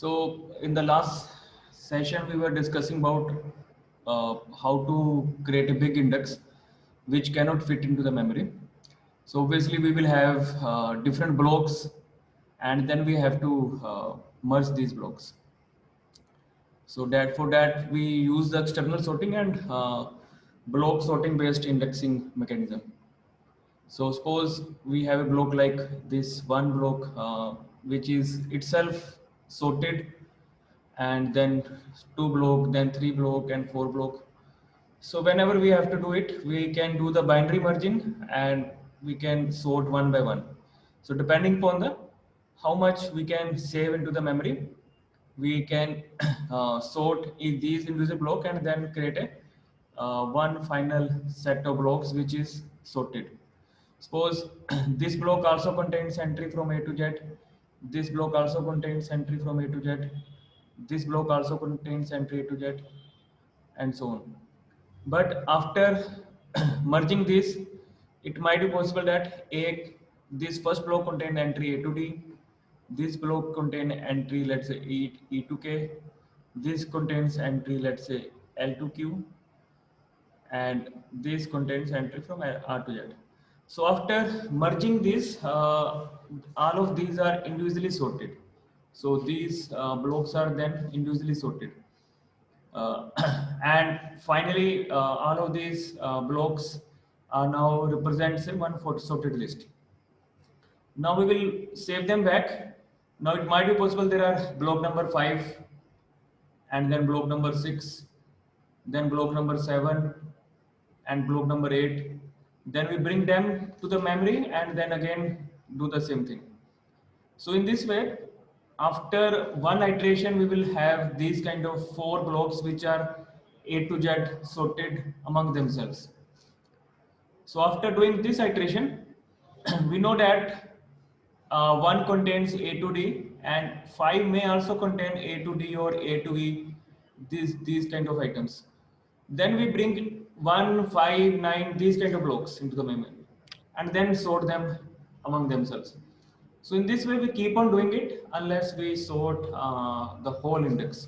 So in the last session, we were discussing about how to create a big index which cannot fit into the memory. So obviously we will have different blocks and then we have to merge these blocks. So that for that we use the external sorting and block sorting based indexing mechanism. So suppose we have a block like this one block which is itself sorted, and then two block, then three block and four block. So whenever we have to do it, we can do the binary merging and we can sort one by one. So depending upon the how much we can save into the memory, we can sort these individual block and then create a one final set of blocks which is sorted. Suppose this block also contains entry from A to Z. This block also contains entry from A to Z. This block also contains entry A to Z, and so on. But after merging this, it might be possible that this first block contain entry A to D. This block contain entry, let's say E to K. This contains entry, let's say L to Q, and this contains entry from R to Z. So after merging this, all of these are individually sorted. So these blocks are then individually sorted. Uh, and finally, all of these blocks are now represents a one sorted list. Now we will save them back. Now it might be possible there are block number 5 and then block number 6, then block number 7 and block number 8. Then we bring them to the memory and then again do the same thing. So in this way, after one iteration, we will have these kind of 4 blocks which are A to Z sorted among themselves. So after doing this iteration, we know that one contains A to D and 5 may also contain A to D or A to E, these kind of items. Then we bring 1, 5, 9, these kind of blocks into the memory and then sort them among themselves. So in this way, we keep on doing it unless we sort the whole index.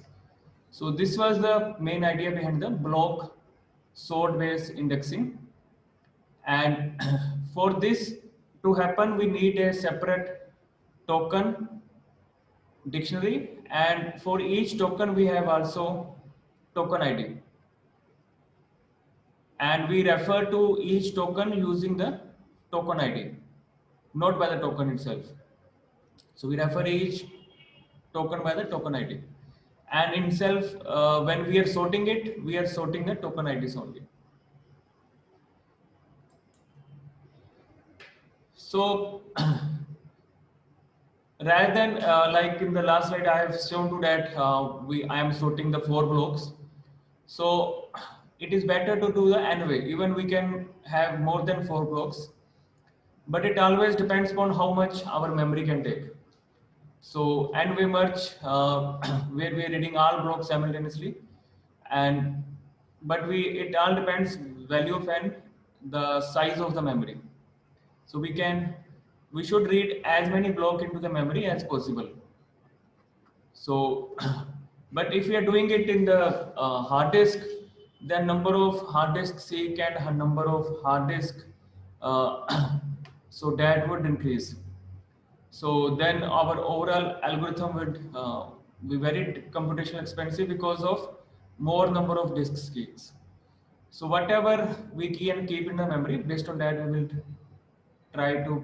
So this was the main idea behind the block sort based indexing. And for this to happen, we need a separate token dictionary, and for each token we have also token ID, and we refer to each token using the token ID, not by the token itself. So we refer each token by the token ID, and in itself when we are sorting it, we are sorting the token IDs only. So rather than like in the last slide I have shown you that I am sorting the 4 blocks. So it is better to do the anyway. Even we can have more than 4 blocks, but it always depends upon how much our memory can take. So anyway merge where we are reading all blocks simultaneously, and but it all depends value of n, the size of the memory. So we should read as many blocks into the memory as possible. So, but if we are doing it in the hard disk, then number of hard disk seek and number of hard disk, so that would increase. So then our overall algorithm would be very computational expensive because of more number of disk seeks. So whatever we can keep in the memory, based on that we will try to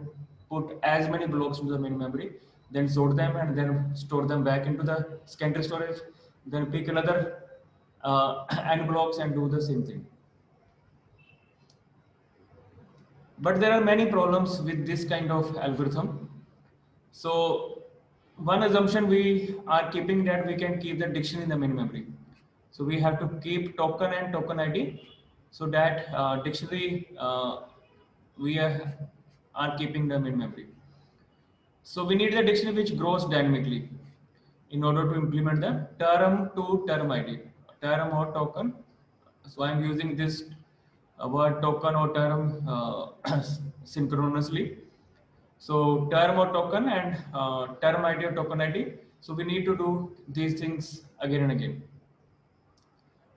put as many blocks into the main memory, then sort them and then store them back into the secondary storage, then pick another n blocks and do the same thing. But there are many problems with this kind of algorithm. So one assumption we are keeping that we can keep the dictionary in the main memory. So we have to keep token and token ID, so that dictionary we are keeping them in memory. So we need the dictionary which grows dynamically in order to implement the term to term ID, term or token. So I am using this word token or term synchronously. So term or token and term ID or token ID So we need to do these things again and again.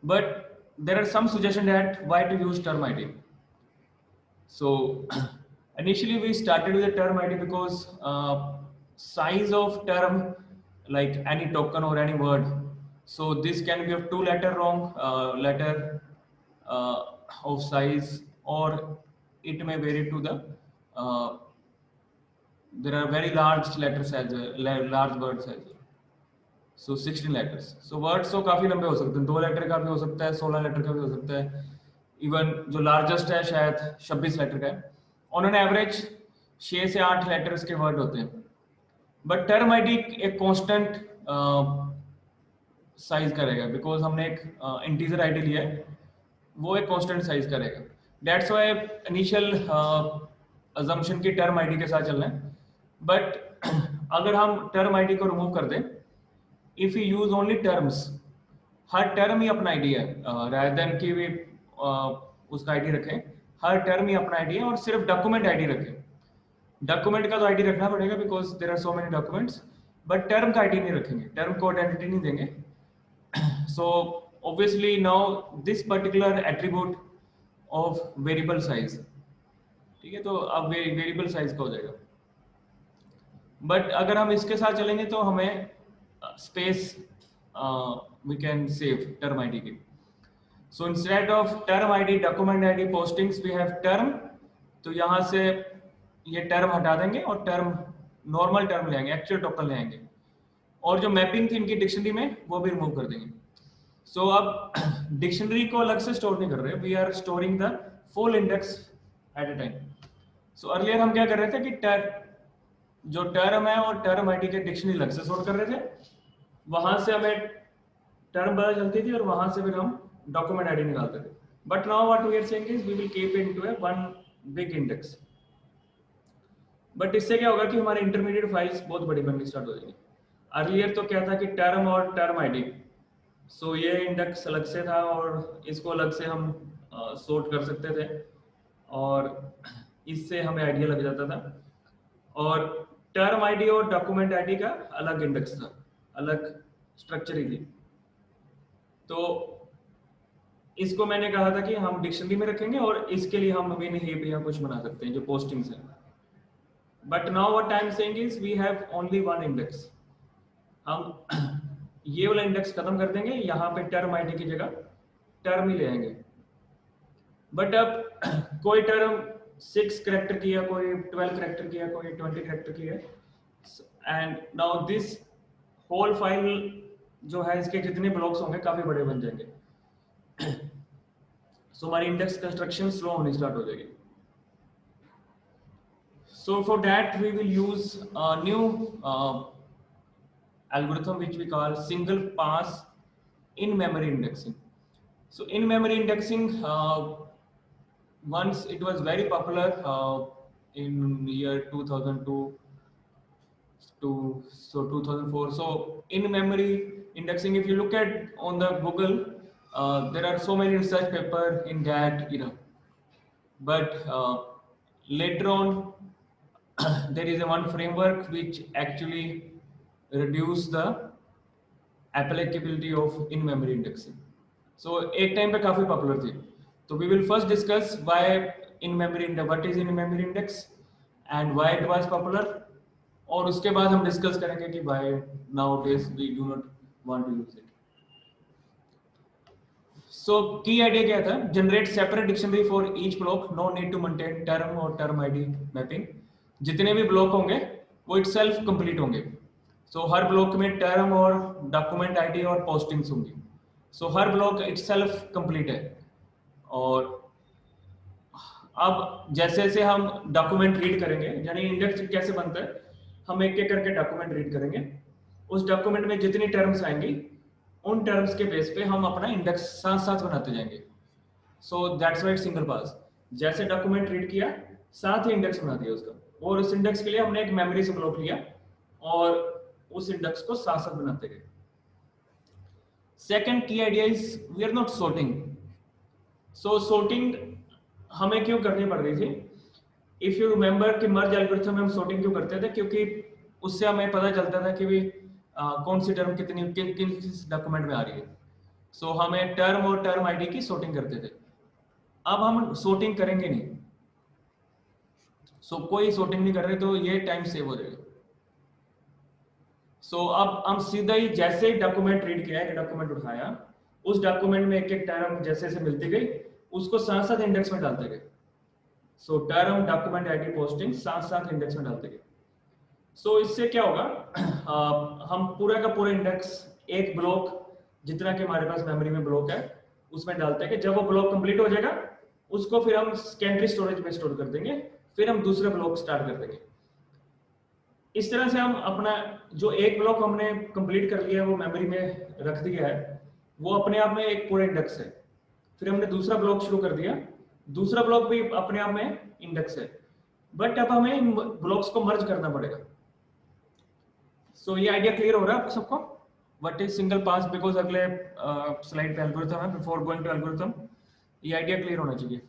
But there are some suggestions that why to use term ID. So initially we started with the term ID because size of term, like any token or any word. So this can be of two letter wrong letter of size, or it may vary to the there are very large letter size, large word size. So 16 letters. So words तो काफी लंबे हो सकते हैं, 2 letter का भी हो सकता है, 16 लेटर का भी हो सकता है, इवन जो लार्जेस्ट है शायद 26 लेटर का है. ऑन एन एवरेज 6 से 8 लेटर्स के वर्ड होते हैं. बट टर्म आईडी एक कांस्टेंट साइज करेगा, बिकॉज हमने एक इंटीजर आईडी लिया है, वो एक कांस्टेंट साइज करेगा. दैट्स व्हाई इनिशियल अजम्पशन की टर्म आईडी के साथ चलना है. बट अगर हम टर्म आईडी को रिमूव कर दें, if you use only terms, हर टर्म ही अपना आईडी है, रादर देन कि वी उसका आईडी रखें, हर टर्म ही अपना आईडी है, और सिर्फ डॉक्यूमेंट आईडी रखें. डॉक्यूमेंट का तो आईडी रखना पड़ेगा because there are so many documents, but term का आईडी नहीं रखेंगे, टर्म को आइडेंटिटी नहीं देंगे. So obviously now this particular attribute of variable size, ठीक है, तो अब वेरिएबल साइज का हो जाएगा. बट अगर हम इसके साथ चलेंगे तो हमें space we can save term id की. So instead of term id, document id, postings, we have term. तो यहाँ से ये term हटा देंगे और term normal term ले आएंगे, actual token ले आएंगे, और जो मैपिंग थी इनकी डिक्शनरी में वो भी रिमूव कर देंगे. सो अब डिक्शनरी को अलग से स्टोर नहीं कर रहे, we are storing the full index at a time. So earlier हम क्या कर रहे थे कि जो टर्म है और टर्म आईडी के डिक्शनरी अलग से स्टोर कर रहे थे, वहां से हमें टर्म पता चलती थी और वहां से फिर हम डॉक्यूमेंट आईडी निकालते थे. But now what we are saying is we will keep it into one big index. But इससे क्या होगा कि हमारे इंटरमीडिएट फाइल्स बहुत बड़ी बननी स्टार्ट हो जाएंगी. अर्लियर तो क्या था कि टर्म और टर्म आईडी, सो ये इंडेक्स अलग से था और इसको अलग से हम सॉर्ट कर सकते थे, और इससे हमें आइडिया लग जाता था. और टर्म आईडी और डॉक्यूमेंट आईडी का अलग इंडेक्स था, अलग स्ट्रक्चर ही थी. तो इसको मैंने कहा था कि हम डिक्शनरी में रखेंगे और इसके लिए हम विन हेप या कुछ बना सकते हैं जो पोस्टिंग्स है. But now what I am saying is we have only one index. हम ये वाला इंडेक्स खत्म कर देंगे, यहाँ पे टर्म आईडी की जगह टर्म ही ले आएंगे. बट अब कोई टर्म 6 कैरेक्टर की है, कोई 12 कैरेक्टर की है, कोई 20 कैरेक्टर की है, and now this whole file जो है इसके जितने ब्लॉक्स होंगे काफी बड़े बन जाएंगे. सो हमारी इंडेक्स कंस्ट्रक्शन स्लो होनी स्टार्ट हो जाएगी. So for that we will use new algorithm which we call single pass in memory indexing. So in memory indexing, once it was very popular in year 2002 to 2004. So in memory indexing, if you look at on the Google, there are so many research paper in that era. But later on, there is a one framework which actually reduce the applicability of in-memory indexing. So एक time पे काफी popular थी. तो we will first discuss why in-memory index, what is in-memory index, and why it was popular. और उसके बाद हम discuss करेंगे कि why nowadays we do not want to use it. So key idea क्या था? Generate separate dictionary for each block. No need to maintain term और term ID mapping. जितने भी ब्लॉक होंगे वो itself complete होंगे. सो हर ब्लॉक में टर्म और डॉक्यूमेंट आईडी और पोस्टिंग्स होंगी. सो हर ब्लॉक इटसेल्फ कंप्लीट है. और अब जैसे जैसे हम डॉक्यूमेंट रीड करेंगे, यानी इंडेक्स कैसे बनता है, हम एक एक करके डॉक्यूमेंट रीड करेंगे, उस डॉक्यूमेंट में जितनी टर्म्स आएंगी उन टर्म्स के बेस पे हम अपना इंडेक्स साथ साथ बनाते जाएंगे. सो दैट्स व्हाई सिंगल पास. जैसे डॉक्यूमेंट रीड किया साथ ही इंडेक्स बना दिया उसका, और उस इंडेक्स के लिए हमने एक मेमोरी से ब्लॉक लिया और उस इंडेक्स को साथ साथ बनाते गए. सेकेंड की idea is we are not sorting. So sorting हमें क्यों करनी पड़ रही थी? इफ यू रिमेंबर कि मर्ज एल्गोरिथम में हम सॉर्टिंग क्यों करते थे? क्योंकि उससे हमें पता चलता था कि भी कौन सी टर्म कितनी किस डॉक्यूमेंट में आ रही है। सो हमें टर्म और टर्म आईडी की सॉर्टिंग करते थे। अब हम सॉर्टिंग करेंगे नहीं, सो कोई सॉर्टिंग नहीं कर रहे, तो ये टाइम सेव हो जाएगा। सो अब हम सीधा ही जैसे ही डॉक्यूमेंट रीड किया, एक डॉक्यूमेंट उठाया, उस डॉक्यूमेंट में एक एक टर्म जैसे जैसे मिलती गई उसको साथ साथ इंडेक्स में डालते गए। सो टर्म डॉक्यूमेंट आईडी पोस्टिंग साथ साथ इंडेक्स में डालते गए। सो इससे क्या होगा, हम पूरा का पूरा इंडेक्स एक ब्लॉक जितना कि हमारे पास मेमोरी में ब्लॉक है उसमें डालते हैं कि जब वो ब्लॉक कंप्लीट हो जाएगा उसको फिर हम सेकेंडरी स्टोरेज में स्टोर कर देंगे, फिर हम दूसरा ब्लॉक स्टार्ट कर देंगे। इस तरह से हम अपना जो एक ब्लॉक हमने कंप्लीट कर लिया है वो मेमोरी में रख दिया है, वो अपने आप में एक पूरा इंडेक्स है। फिर हमने दूसरा ब्लॉक शुरू कर दिया, दूसरा ब्लॉक भी अपने आप में इंडेक्स है, बट अब हमें इन ब्लॉक्स को मर्ज करना पड़ेगा। सो ये आइडिया क्लियर हो रहा है आप सबको? What is single pass, because अगले स्लाइड पे एल्गोरिथम है, बिफोर गोइंग टू एल्गोरिथम ये आइडिया क्लियर होना चाहिए।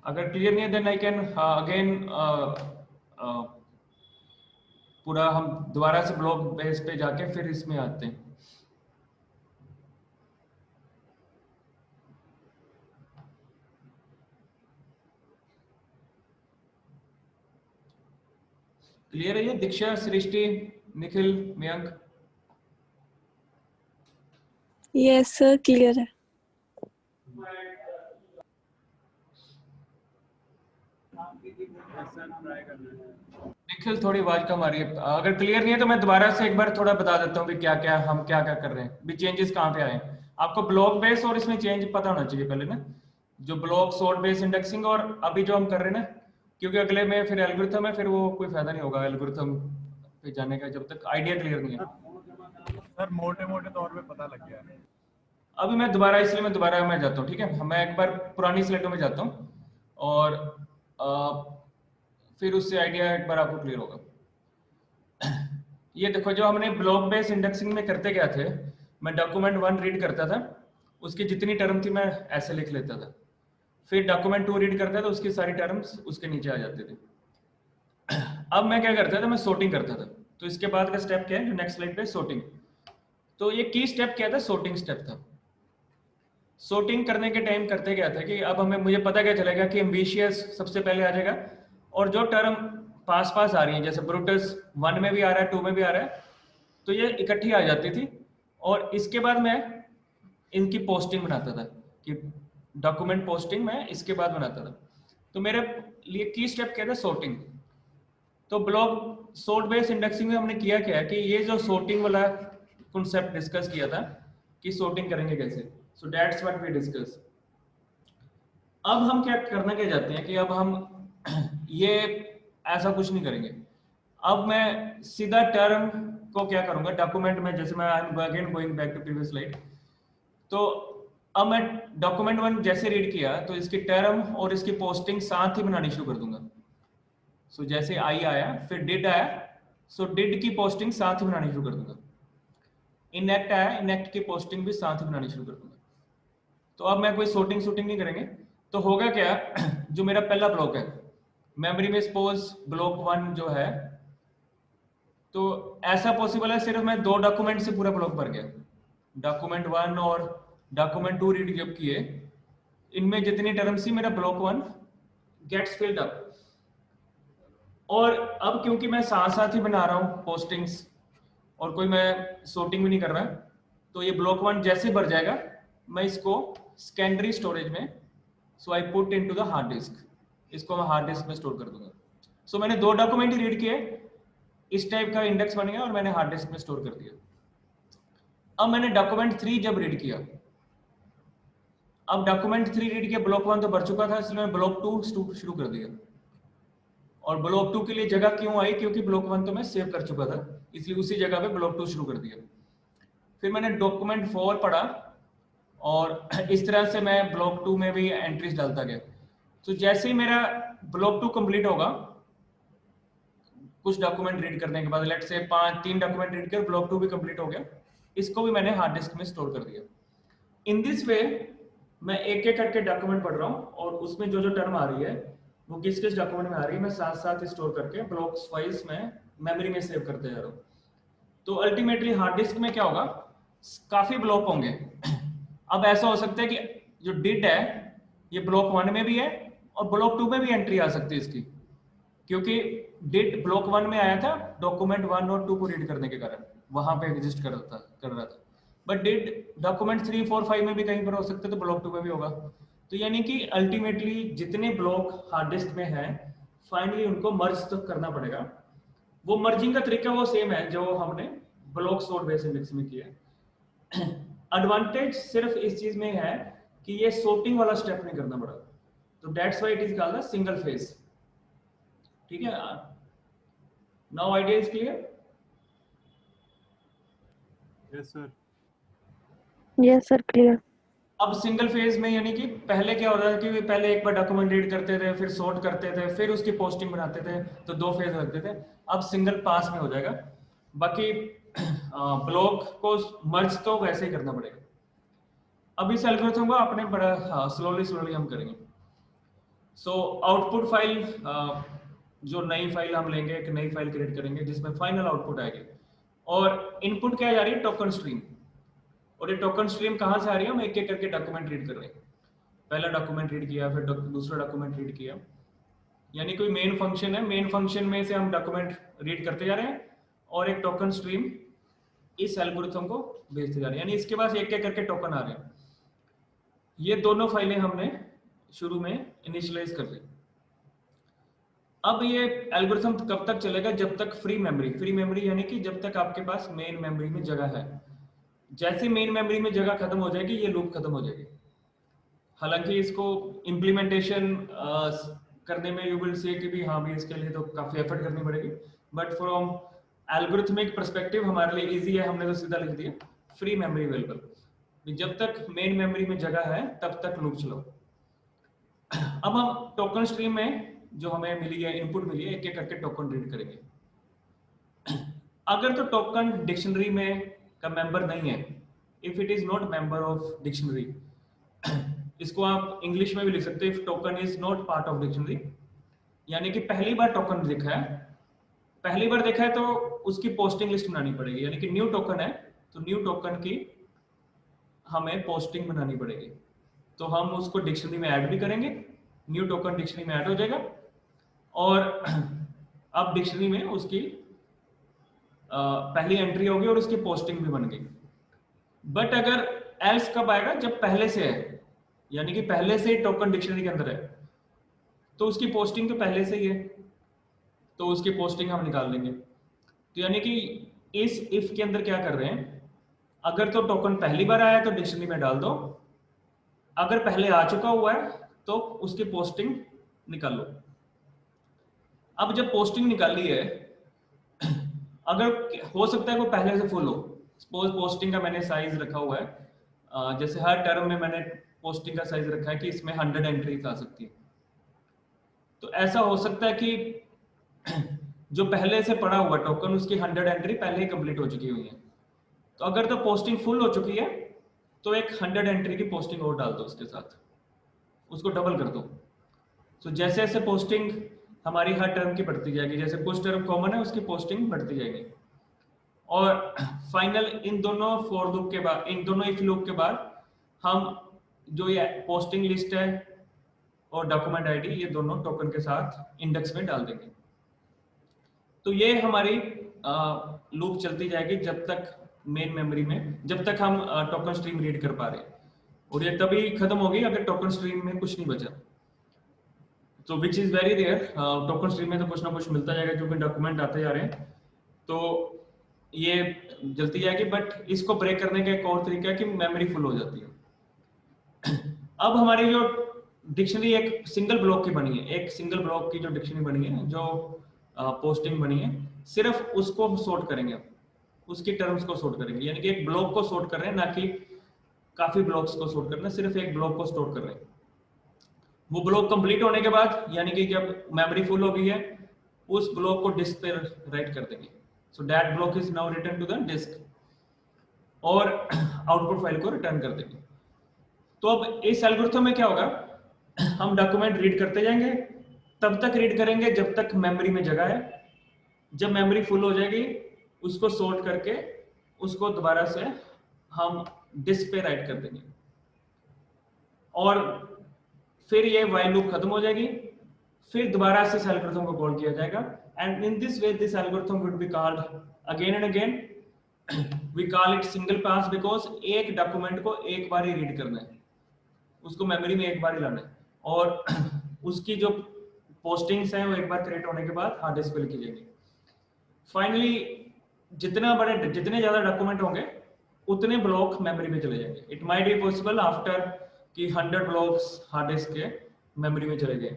अगर क्लियर नहीं है देन आई कैन अगेन पूरा हम दोबारा से ब्लॉक बेस पे जाके फिर इसमें आते हैं। क्लियर है ये? Diksha, Srishti, Nikhil, Mayank? Yes sir, clear है। निखिल थोड़ी आवाज कम आ रही है। अगर क्लियर नहीं है तो मैं दोबारा से एक बार थोड़ा बता देता हूँ कि क्या क्या हम क्या क्या कर रहे हैं, भी चेंजेस कहाँ पे आए हैं। आपको ब्लॉक बेस और इसमें चेंज पता होना चाहिए पहले ना, जो ब्लॉक सॉर्ट बेस इंडेक्सिंग और अभी जो हम कर रहे हैं ना, क्योंकि अगले में फिर एल्गोरिथम है, फिर वो कोई फायदा नहीं होगा एल्गोरिथम पे जाने का जब तक आइडिया क्लियर नहीं है। सर मोटे मोटे तौर पे पता लग गया है। अभी मैं दोबारा मैं जाता हूँ, ठीक है, मैं एक बार पुरानी स्लाइडों में जाता हूँ और फिर उससे आइडिया एक बार आपको क्लियर होगा। ये देखो, जो हमने ब्लॉक बेस इंडेक्सिंग में करते क्या थे, मैं डॉक्यूमेंट 1 रीड करता था, उसकी जितनी टर्म थी मैं ऐसे लिख लेता था, फिर डॉक्यूमेंट 2 रीड करता था, उसकी सारी टर्म्स उसके नीचे आ जाते थे। अब मैं क्या करता था, मैं सॉर्टिंग करता था। तो इसके बाद का स्टेप क्या है, जो नेक्स्ट स्लाइड पे, सॉर्टिंग। तो ये की स्टेप क्या था, सॉर्टिंग स्टेप था। सॉर्टिंग करने के टाइम करते क्या था कि अब मुझे पता क्या चलेगा कि एम्बिशियस सबसे पहले आ जाएगा, और जो टर्म पास पास आ रही है, जैसे ब्रूटस 1 में भी आ रहा है, 2 में भी आ रहा है, तो ये इकट्ठी आ जाती थी। और इसके बाद मैं इनकी पोस्टिंग बनाता था कि डॉक्यूमेंट पोस्टिंग मैं इसके बाद बनाता था। तो मेरे लिए की स्टेप क्या था, सॉर्टिंग। तो ब्लॉक सॉर्ट बेस इंडेक्सिंग में हमने किया क्या है कि ये जो सॉर्टिंग वाला कॉन्सेप्ट डिस्कस किया था कि सॉर्टिंग करेंगे कैसे, so that's what we discuss. अब हम क्या करना क्या चाहते हैं कि अब हम ये ऐसा कुछ नहीं करेंगे। अब मैं सीधा टर्म को क्या करूंगा, डॉक्यूमेंट में, जैसे मैं I am again going back to previous slide, तो अब मैं डॉक्यूमेंट 1 जैसे रीड किया तो इसकी टर्म और इसकी पोस्टिंग साथ ही बनानी शुरू कर दूंगा। सो जैसे आई आया फिर डिड आया, सो डिड की पोस्टिंग साथ ही बनानी शुरू कर दूंगा। इनएक्ट आया, इनएक्ट की पोस्टिंग भी साथ ही बनानी शुरू कर दूंगा। तो अब मैं कोई सॉर्टिंग शूटिंग नहीं करेंगे। तो होगा क्या, जो मेरा पहला ब्लॉक है मेमोरी में, सपोज ब्लॉक 1 जो है, तो ऐसा पॉसिबल है सिर्फ मैं 2 डॉक्यूमेंट से पूरा ब्लॉक भर गया। डॉक्यूमेंट 1 और डॉक्यूमेंट 2 रीड जब किए, इनमें जितनी टर्म थी मेरा ब्लॉक 1 गेट्स फिल्ड अप। और अब क्योंकि मैं साथ साथ ही बना रहा हूँ पोस्टिंग्स और कोई मैं सॉर्टिंग भी नहीं कर रहा, तो ये ब्लॉक 1 जैसे भर जाएगा मैं इसको सेकेंडरी स्टोरेज में, so I put into the hard disk, इसको मैं हार्ड डिस्क में स्टोर कर दूंगा। सो मैंने 2 डॉक्यूमेंट ही रीड किए, इस टाइप का इंडेक्स बन गया और मैंने हार्ड डिस्क में स्टोर कर दिया। अब मैंने डॉक्यूमेंट 3 जब रीड किया, अब डॉक्यूमेंट 3 रीड किया, ब्लॉक 1 तो भर चुका था, इसलिए मैं ब्लॉक 2 शुरू कर दिया। और ब्लॉक 2 के लिए जगह क्यों आई, क्योंकि ब्लॉक 1 तो मैं सेव कर चुका था, इसलिए उसी जगह पे ब्लॉक 2 शुरू कर दिया। फिर मैंने डॉक्यूमेंट 4 पढ़ा और इस तरह से मैं ब्लॉक 2 में भी एंट्रीज डालता गया। तो जैसे ही मेरा ब्लॉक 2 कंप्लीट होगा, कुछ डॉक्यूमेंट रीड करने के बाद, लेट से 3 डॉक्यूमेंट रीड कर ब्लॉक 2 भी कंप्लीट हो गया, इसको भी मैंने हार्ड डिस्क में स्टोर कर दिया। इन दिस वे मैं एक एक करके डॉक्यूमेंट पढ़ रहा हूँ और उसमें जो जो टर्म आ रही है वो किस किस डॉक्यूमेंट में आ रही है मैं साथ साथ स्टोर करके ब्लॉक्स वाइज में मेमोरी में सेव करते जा रहा हूँ। तो अल्टीमेटली हार्ड डिस्क में क्या होगा, काफी ब्लॉक होंगे। अब ऐसा हो सकता है कि जो डिड है ये ब्लॉक 1 में भी है और ब्लॉक 2 में भी एंट्री आ सकती है इसकी, क्योंकि डिड ब्लॉक 1 में आया था डॉक्यूमेंट 1 और 2 को रीड करने के कारण वहां पे एग्जिस्ट कर रहा था। बट डिड डॉक्यूमेंट 3, 4, 5 में भी कहीं पर हो सकते, तो ब्लॉक 2 में भी होगा। तो यानी कि अल्टीमेटली जितने ब्लॉक हार्ड डिस्क में है फाइनली उनको मर्ज तो करना पड़ेगा। वो मर्जिंग का तरीका वो सेम है जो हमने ब्लॉक सॉर्ट बेस इंडेक्स में किया है। एडवांटेज सिर्फ इस चीज में है कि ये सॉर्टिंग वाला स्टेप नहीं करना पड़ा, तो that's why it is called single phase. ठीक है, now idea is clear? Yes sir. Yes, sir. Clear. अब सिंगल फेज में यानी कि पहले क्या हो रहा है कि पहले एक बार डॉक्यूमेंट रीड करते थे, फिर सॉर्ट करते थे, फिर उसकी पोस्टिंग बनाते थे, तो 2 फेज लगते थे। अब सिंगल पास में हो जाएगा। बाकी ब्लॉक को मर्ज तो वैसे ही करना पड़ेगा। अब इस एल्गोरिथम को अपने बड़ा स्लोली हम करेंगे। सो आउटपुट फाइल, जो नई फाइल हम लेंगे, एक नई फाइल क्रिएट करेंगे जिसमें फाइनल आउटपुट आएगी। और इनपुट क्या जा रही है, टोकन स्ट्रीम। और ये टोकन स्ट्रीम कहाँ से आ रही है, हम एक एक करके डॉक्यूमेंट रीड कर रहे हैं। पहला डॉक्यूमेंट रीड किया, फिर दूसरा डॉक्यूमेंट रीड किया, यानी कोई मेन फंक्शन है, मेन फंक्शन में से हम डॉक्यूमेंट रीड करते जा रहे हैं और एक टोकन स्ट्रीम इस एल्गोरिथम को भेजते जा रहे हैं, यानी इसके पास एक एक करके टोकन आ रहे हैं। ये दोनों फाइलें हमने शुरू में इनिशियलाइज कर दी। अब ये एल्गोरिथम कब तक चलेगा, जब तक फ्री मेमोरी यानी कि जब तक आपके पास मेन मेमोरी में जगह है। जैसे मेन मेमोरी में जगह खत्म हो जाएगी ये लूप खत्म हो जाएगी। हालांकि इसको इम्प्लीमेंटेशन करने में यू विल से कि भी हाँ भी इसके लिए तो काफी एफर्ट करनी पड़ेगी, बट फ्रॉम एल्गोरिथमिक पर्सपेक्टिव हमारे लिए इजी है, हमने तो सीधा लिख दिया फ्री मेमोरी अवेलेबल। जब तक मेन मेमोरी में जगह है तब तक लूप चलाओ। अब हम टोकन स्ट्रीम में जो हमें मिली है, इनपुट मिली है, एक एक करके टोकन रीड करेंगे। अगर तो टोकन डिक्शनरी में का मेंबर नहीं है, if it is not member of dictionary, इसको आप इंग्लिश में भी लिख सकते हैं, if token is not part of dictionary, यानी कि पहली बार टोकन देखा है तो उसकी पोस्टिंग लिस्ट बनानी पड़ेगी। यानी कि न्यू टोकन है तो न्यू टोकन की हमें पोस्टिंग बनानी पड़ेगी। तो हम उसको डिक्शनरी में ऐड भी करेंगे, न्यू टोकन डिक्शनरी में ऐड हो जाएगा और अब डिक्शनरी में उसकी पहली एंट्री होगी और उसकी पोस्टिंग भी बन गई। बट अगर एल्स कब आएगा, जब पहले से है, यानी कि पहले से ही टोकन डिक्शनरी के अंदर है तो उसकी पोस्टिंग तो पहले से ही है, तो उसकी पोस्टिंग हम निकाल लेंगे। तो यानी कि इस इफ के अंदर क्या कर रहे हैं, अगर तो टोकन पहली बार आया तो डिक्शनरी में डाल दो, अगर पहले आ चुका हुआ है तो उसकी पोस्टिंग निकाल लो। अब जब पोस्टिंग निकाली है, अगर हो सकता है वो पहले से फुल हो, सपोज पोस्टिंग का मैंने साइज रखा हुआ है, जैसे हर टर्म में मैंने पोस्टिंग का साइज रखा है कि इसमें 100 एंट्रीज आ सकती है। तो ऐसा हो सकता है कि जो पहले से पड़ा हुआ टोकन उसकी 100 एंट्री पहले ही कंप्लीट हो चुकी हुई है। तो अगर तो पोस्टिंग फुल हो चुकी है तो एक 100 एंट्री की पोस्टिंग और डाल दो उसके साथ, उसको डबल कर दो। तो जैसे जैसे पोस्टिंग हमारी हर टर्म की बढ़ती जाएगी, जैसे कुछ टर्म कॉमन है उसकी पोस्टिंग बढ़ती जाएगी। और फाइनल इन दोनों फॉर लूप के बाद, इन दोनों इफ लूप के बाद हम जो ये पोस्टिंग लिस्ट है और डॉक्यूमेंट आईडी ये दोनों टोकन के साथ इंडेक्स में डाल देंगे। तो ये हमारी लूप चलती जाएगी जब तक मेन मेमोरी में, जब तक हम टोकन स्ट्रीम रीड कर पा रहे हैं, और ये तभी खत्म होगी अगर टोकन स्ट्रीम में कुछ नहीं बचा। तो which is very rare, token stream में तो कुछ ना कुछ मिलता जाएगा क्योंकि डॉक्यूमेंट आते जा रहे हैं, तो ये जलती जाएगी। बट इसको ब्रेक करने का एक और तरीका है कि मेमोरी फुल हो जाती है। अब हमारी जो डिक्शनरी एक सिंगल ब्लॉक की बनी है, एक सिंगल ब्लॉक की जो डिक्शनरी बनी है, जो पोस्टिंग बनी है, सिर्फ उसको हम सॉर्ट करेंगे, उसकी टर्म्स को सॉर्ट करेंगे। यानी कि एक ब्लॉक को सॉर्ट कर रहे हैं, ना कि काफी ब्लॉक्स को सॉर्ट करना, सिर्फ एक ब्लॉक को सॉर्ट कर रहे हैं। वो ब्लॉक कंप्लीट होने के बाद, यानी कि जब मेमोरी फुल हो गई है, उस ब्लॉक को डिस्क पे राइट कर देंगे। So that block is now return to the disk और आउटपुट फाइल को रिटर्न कर देंगे। तो अब इस एल्गोरिथम में क्या होगा, हम डॉक्यूमेंट रीड करते जाएंगे, तब तक रीड करेंगे जब तक मेमोरी में जगह है। जब मेमोरी फुल हो जाएगी उसको सॉर्ट करके उसको दोबारा से हम डिस्क पे राइट कर देंगे, और फिर ये व्हाइल लूप खत्म हो जाएगी, फिर दोबारा से इस एल्गोरिथम को कॉल किया जाएगा, and in this way this algorithm would be called again and again. We call it single pass because एक डॉक्यूमेंट को एक बार ही रीड करना है, उसको मेमोरी में एक बार ही लाना है, और उसकी जो पोस्टिंग्स हैं वो एक बार क्रिएट होने के बाद हार्ड डिस्क पे लिखी जाएगी। फाइनली जितने ज्यादा डॉक्यूमेंट होंगे उतने ब्लॉक मेमोरी में चले जाएंगे। It might be possible after कि 100 ब्लॉक्स हार्ड डिस्क के मेमोरी में चले गए,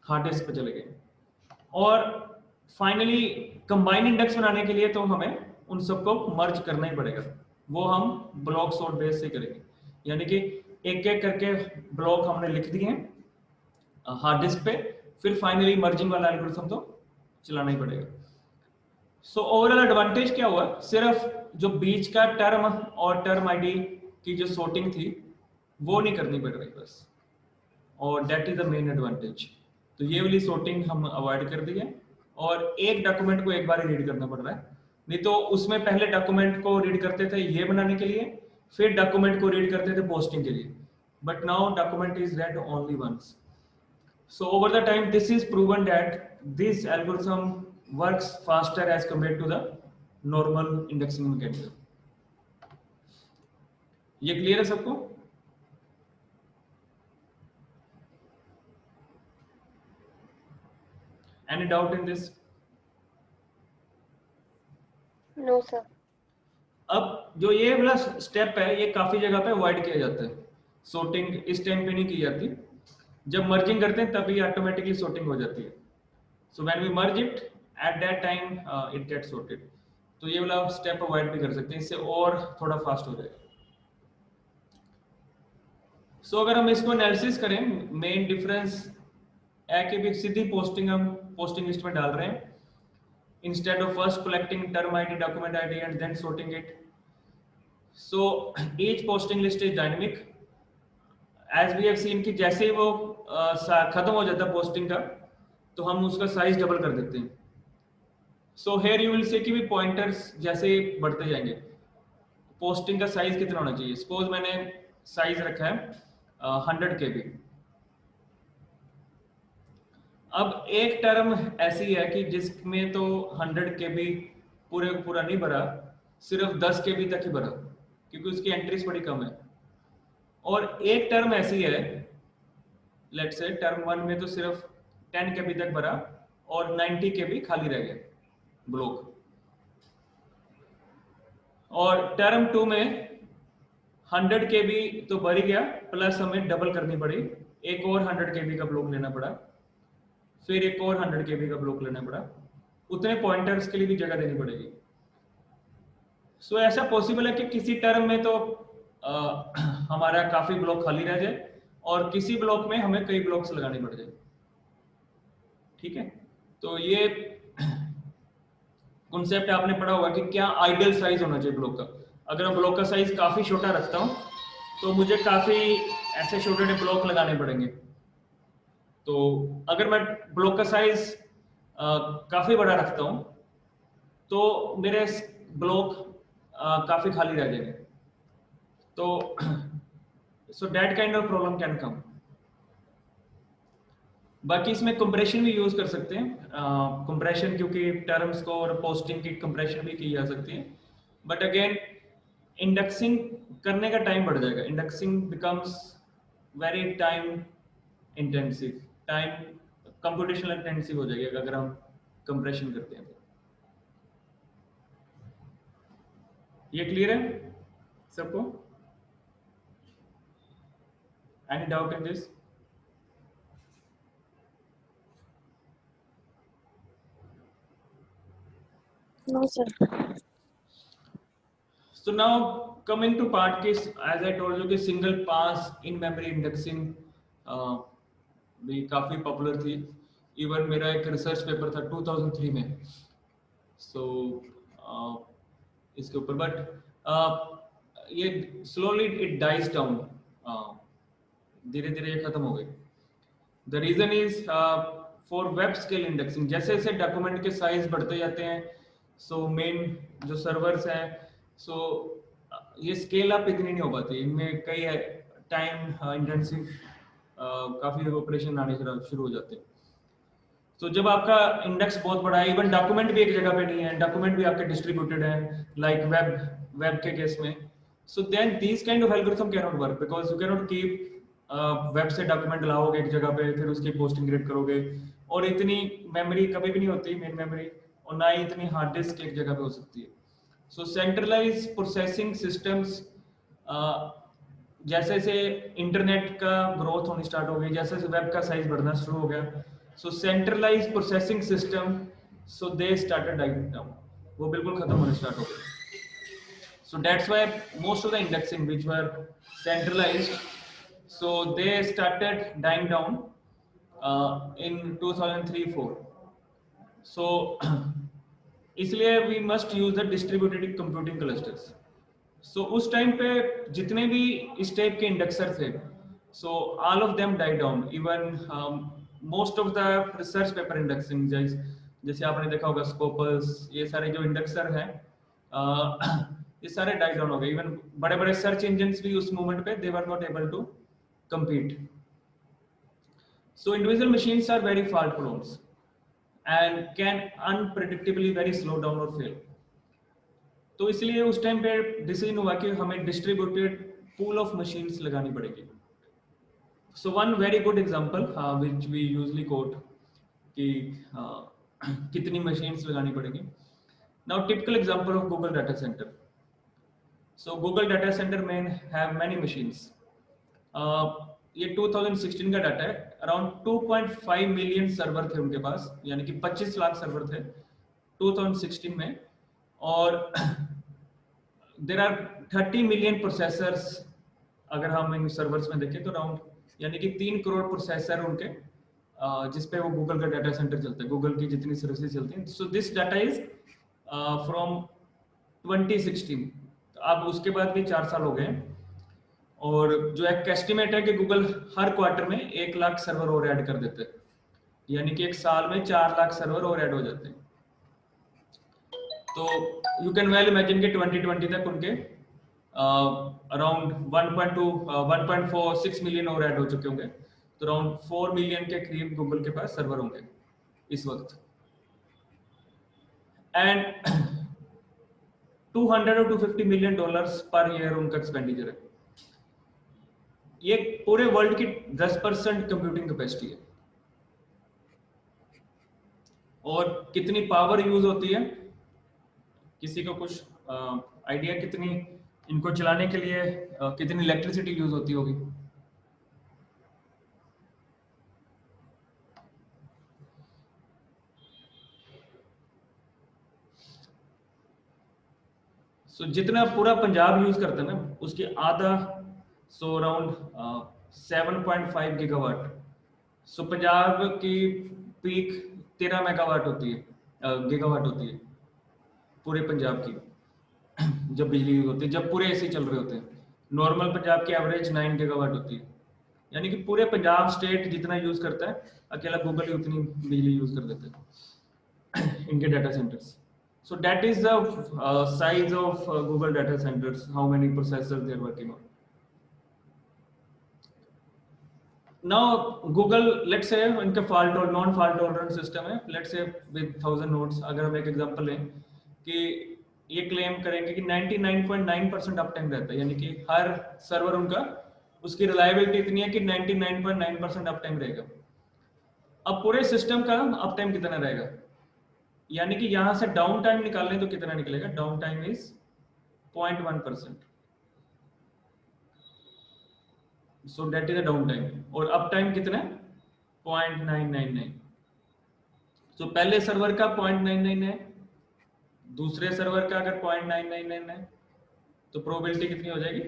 हार्ड डिस्क पे चले गए। और फाइनली कंबाइन इंडेक्स बनाने के लिए तो हमें उन सबको मर्ज करना ही पड़ेगा, वो हम ब्लॉक सॉर्ट बेस से करेंगे, यानी कि एक एक करके ब्लॉक हमने लिख दिए हार्ड डिस्क पे, फिर फाइनली मर्जिंग वाला एल्गोरिथम तो चलाना ही पड़ेगा। सो ओवरऑल एडवांटेज क्या हुआ, सिर्फ जो बीच का टर्म और टर्म आईडी की जो सॉर्टिंग थी वो नहीं करनी पड़ रही बस, और that is the main advantage. तो ये वाली सॉर्टिंग हम अवॉइड कर दी है, और एक डॉक्यूमेंट को एक बार ही रीड करना पड़ रहा है, नहीं तो उसमें पहले डॉक्यूमेंट को रीड करते थे ये बनाने के लिए, फिर डॉक्यूमेंट को रीड करते थे पोस्टिंग के लिए, but now document is read only once. So over the time this is proven that this algorithm works faster as compared to the normal indexing mechanism. ये क्लियर है सबको? Any doubt in this? No, sir. अब जो ये वाला step है ये काफी जगह पे अवॉइड किया जाता है, सॉर्टिंग इस टाइम पे नहीं की जाती, जब मर्जिंग करते हैं तभी ऑटोमेटिकली सॉर्टिंग हो जाती है। So when we merge it at that time it get sorted. तो ये वाला स्टेप अवॉइड भी कर सकते हैं, इससे और थोड़ा फास्ट हो जाएगा। सो अगर हम इसको एनालिसिस करें, मेन डिफरेंस है कि भी सीधी पोस्टिंग हम पोस्टिंग लिस्ट में डाल रहे हैं, instead of first collecting term ID, document ID and then sorting it. So each posting list is dynamic. As we have seen कि जैसे ही वो खत्म हो जाता है पोस्टिंग का, तो हम उसका साइज डबल कर देते हैं। सो here you will see कि भी पॉइंटर्स जैसे बढ़ते जाएंगे, पोस्टिंग का साइज कितना होना चाहिए। सपोज मैंने साइज रखा है 100 KB। अब एक टर्म ऐसी है कि जिसमें तो 100 KB पूरे पूरा नहीं भरा, सिर्फ 10 KB तक ही भरा, क्योंकि उसकी एंट्रीज बड़ी कम है। और एक टर्म ऐसी है, लेट्स से टर्म 1 में तो सिर्फ 10 KB तक भरा और 90 KB खाली रह गया ब्लॉक, और टर्म 2 में 100 KB तो भर ही गया, प्लस हमें डबल करनी पड़ी, एक और 100 KB का ब्लॉक लेना पड़ा, फिर एक और 100 KB का ब्लॉक लेना पड़ा, उतने पॉइंटर्स के लिए भी जगह देनी पड़ेगी। सो ऐसा पॉसिबल है कि किसी टर्म में तो हमारा काफी ब्लॉक खाली रह जाए और किसी ब्लॉक में हमें कई ब्लॉक्स लगाने पड़ जाए। ठीक है, तो ये कॉन्सेप्ट आपने पढ़ा होगा कि क्या आइडियल साइज होना चाहिए ब्लॉक का। अगर मैं ब्लॉक का साइज काफी छोटा रखता हूँ तो मुझे काफी ऐसे छोटे छोटे ब्लॉक लगाने पड़ेंगे। तो अगर मैं ब्लॉक का साइज काफी बड़ा रखता हूं तो मेरे ब्लॉक काफी खाली रह जाएंगे। तो so that kind of problem can come. बाकी इसमें कंप्रेशन भी यूज कर सकते हैं, कंप्रेशन क्योंकि टर्म्स को और पोस्टिंग की कंप्रेशन भी की जा सकती है, बट अगेन इंडेक्सिंग करने का टाइम बढ़ जाएगा। Indexing becomes very time intensive, time computational intensive हो जाएगा अगर हम कंप्रेशन करते हैं। ये क्लियर है सबको? Any doubt in this? No, sir. So now coming to part case, as I told you कि single pass in memory indexing भी काफी पॉपुलर थी। इवन मेरा एक रिसर्च पेपर था 2003 में, सो इसके ऊपर, बट ये स्लोली इट डाइज डाउन धीरे धीरे ये खत्म हो गई। The reason is for web scale indexing, जैसे जैसे डॉक्यूमेंट के साइज बढ़ते जाते हैं, सो मेन जो सर्वर्स हैं, सो ये स्केल अप इतनी नहीं हो पाती, इनमें कई टाइम इंटेंसिव काफी ऑपरेशन आने शुरू हो जाते हैं। तो जब आपका इंडेक्स बहुत बड़ा है, इवन डॉक्यूमेंट भी एक जगह पे नहीं है, डॉक्यूमेंट भी आपके डिस्ट्रीब्यूटेड है, लाइक वेब के केस में, so then these kind of algorithm can not work, because you can not keep web से डॉक्यूमेंट लाओगे एक जगह पे, फिर उसकी पोस्टिंग क्रिएट करोगे, और इतनी मेमोरी कभी भी नहीं होती मेन मेमोरी, और ना ही इतनी हार्ड डिस्क एक जगह पे हो सकती है। सो सेंट्रलाइज प्रोसेसिंग सिस्टम्स, जैसे जैसे इंटरनेट का ग्रोथ होनी स्टार्ट हो गई, जैसे जैसे वेब का साइज बढ़ना शुरू हो गया, so centralize processing system, so they started dying down, वो बिल्कुल खत्म होने स्टार्ट हो गए। So that's why most of the indexing which were centralized, so they started dying down in 2003-4. so इसलिए we must use the distributed computing clusters. so उस time पे जितने भी इस टाइप के इंडेक्सर थे, so all of them died down, even most of the research paper indexing, जैसे आपने देखा होगा स्कोपस, ये सारे जो इंडेक्सर हैं ये सारे डाई डाउन हो गए। इवन बड़े बड़े सर्च इंजन्स भी उस मोमेंट पे they were not able to compete. So individual machines are very fault prone and can unpredictably very slow down or fail. तो इसलिए उस टाइम पे डिसीजन हुआ कि हमें डिस्ट्रीब्यूटेड पूल ऑफ मशीन्स लगानी पड़ेगी। So one very good example which we usually quote कि कितनी मशीन्स लगानी पड़ेगी। Now typical example of Google data center. So Google data center may have many machines. ये 2016 का डाटा है, अराउंड 2.5 मिलियन सर्वर थे उनके पास, यानी कि 25 लाख सर्वर थे 2016 में, और देयर आर 30 मिलियन प्रोसेसर्स। अगर हम इन सर्वर्स में देखें तो अराउंड यानी कि 3 करोड़ प्रोसेसर उनके जिसपे वो गूगल का डाटा सेंटर चलता है, गूगल की जितनी सर्विसेज चलती हैं। So this data is from 2016, तो अब उसके बाद भी 4 साल हो गए हैं, और जो एक एस्टिमेट है कि गूगल हर क्वार्टर में 1 लाख सर्वर और ऐड कर देते हैं, यानी कि एक साल में 4 लाख सर्वर और ऐड हो जाते हैं। तो यू कैन वेल इमेजिन कि 2020 तक उनके अराउंड 1.46 मिलियन और ऐड हो चुके होंगे, तो अराउंड 4 मिलियन के करीब गूगल के पास सर्वर होंगे इस वक्त। एंड 200 और 250 मिलियन डॉलर्स पर ईयर उनका एक्सपेंडिचर है। ये पूरे वर्ल्ड की 10% कंप्यूटिंग कैपेसिटी है, और कितनी पावर यूज होती है, किसी को कुछ आइडिया कितनी इनको चलाने के लिए कितनी इलेक्ट्रिसिटी यूज होती होगी? सो जितना पूरा पंजाब यूज करता है ना, उसके आधा, सो अराउंड 7.5 गीगावाट। सो पंजाब की पीक 13 मेगावाट होती है, गीगावाट होती है पूरे पंजाब की जब बिजली यूज होती है, जब पूरे एसी चल रहे होते हैं। नॉर्मल पंजाब की एवरेज 9 गीगावाट होती है, यानी कि पूरे पंजाब स्टेट जितना यूज करता है, अकेला गूगल ही उतनी बिजली यूज कर देते हैं इनके data centres. So that is the size of Google data centers, how many processors they are working on. Now Google, let's say इनका fault or non-fault tolerant system है, let's say with 1000 nodes, अगर हम एक example लें कि ये claim करेंगे कि 99.9% अप टाइम रहता है, यानी कि हर सर्वर उनका उसकी रिलायबिलिटी इतनी है कि 99.9% अप टाइम रहेगा। अब पूरे सिस्टम का अप टाइम कितना रहेगा, यानी कि यहां से डाउन टाइम निकालने तो कितना निकलेगा? Down time is 0.1%, so that is a down time. और अप टाइम कितना है? 0.999। तो पहले सर्वर का 0.999 है, दूसरे सर्वर का अगर 0.999 है तो प्रोबेबिलिटी कितनी हो जाएगी?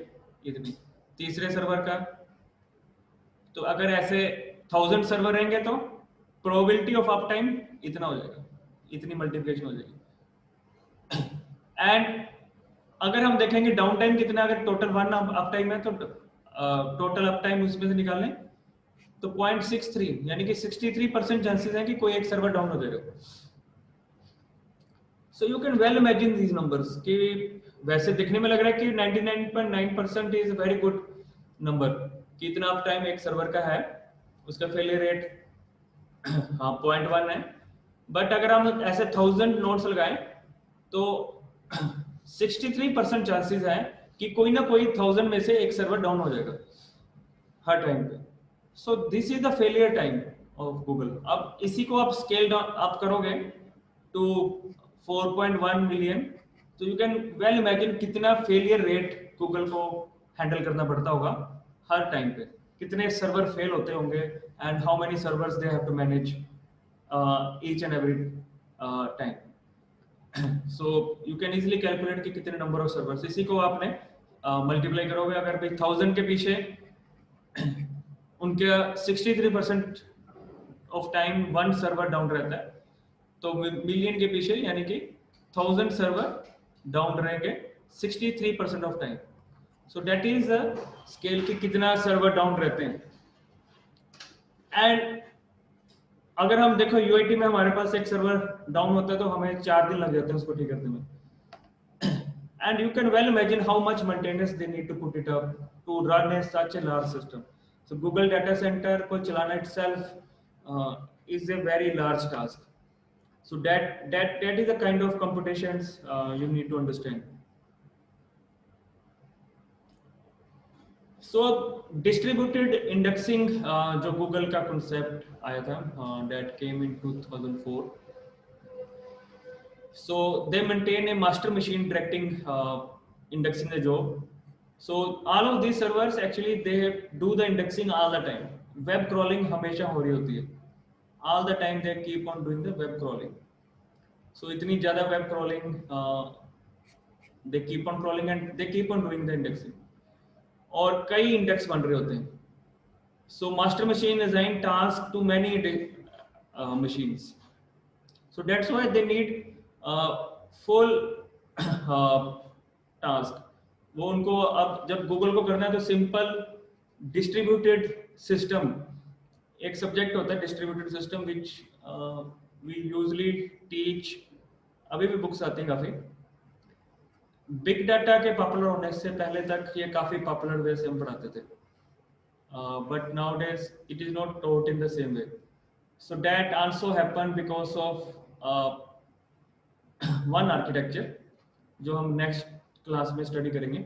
इतनी। तीसरे सर्वर का, तो अगर ऐसे 1000 सर्वर रहेंगे तो प्रोबेबिलिटी ऑफ अप टाइम इतना हो जाएगा, इतनी मल्टीप्लिकेशन हो जाएगी। एंड अगर हम देखेंगे डाउन टाइम कितना, अगर टोटल 1 अप टाइम है तो टोटल अप टाइम उसमें से निकाल लें तो 0.63 यानी कि 63% चांसेस हैं कि कोई एक सर्वर डाउन हो जाएगा। सो you can well imagine these numbers कि वैसे दिखने में लग रहा है कि 99.9% इज वेरी गुड नंबर कि इतना अप टाइम एक सर्वर का है, उसका फेलियर रेट हाँ 0.1 है। बट अगर हम ऐसे 1000 नोड्स लगाएं तो 63% चांसेस हैं कि कोई ना कोई 1000 में से एक सर्वर डाउन हो जाएगा हर टाइम पे। So this is the failure time of Google. अब इसी को आप स्केल डाउन आप करोगे टू 4.1 मिलियन तो यू कैन वेल इमेजिन कितना फेलियर रेट गूगल को हैंडल करना पड़ता होगा हर टाइम पे, कितने सर्वर फेल होते होंगे and how many servers they have to manage each and every time. So you can easily calculate कि कितने नंबर ऑफ सर्वर्स, इसी को आपने मल्टीप्लाई करोगे। अगर भाई 1000 के पीछे उनके 63% of time one server down रहता है तो मिलियन के पीछे यानी कि 1000 सर्वर डाउन रहेंगे 63% of time. So that is the scale की कितना सर्वर डाउन रहते हैं। एंड अगर हम देखो यूआईटी में हमारे पास एक सर्वर डाउन होता है तो हमें 4 दिन लग जाते हैं उसको ठीक करने में। And you can well imagine how much maintenance they need to put it up to run such a large system. So Google data center को चलाना itself is a very large task. So that is the kind of computations you need to understand. So distributed indexing जो Google का concept आया था that came in 2004. So they maintain a master machine directing indexing the job. So all of these servers actually they do the indexing all the time. Web crawling हमेशा हो रही होती है. All the time they keep on doing the web crawling. So इतनी ज़्यादा web crawling they keep on crawling and they keep on doing the indexing. और कई index बन रहे होते हैं. So master machine assign task to many machines. So that's why they need full टास्क। वो उनको अब जब गूगल को करना है तो सिंपल डिस्ट्रीब्यूटेड सिस्टम एक सब्जेक्ट होता है distributed system which we usually teach, अभी भी बुक्स आती हैं काफ़ी। बिग डाटा के पॉपुलर होने से पहले तक ये काफ़ी पॉपुलर वे से हम पढ़ाते थे, but now days it is not taught in the same way. So that also happen because of one architecture जो हम नेक्स्ट क्लास में स्टडी करेंगे।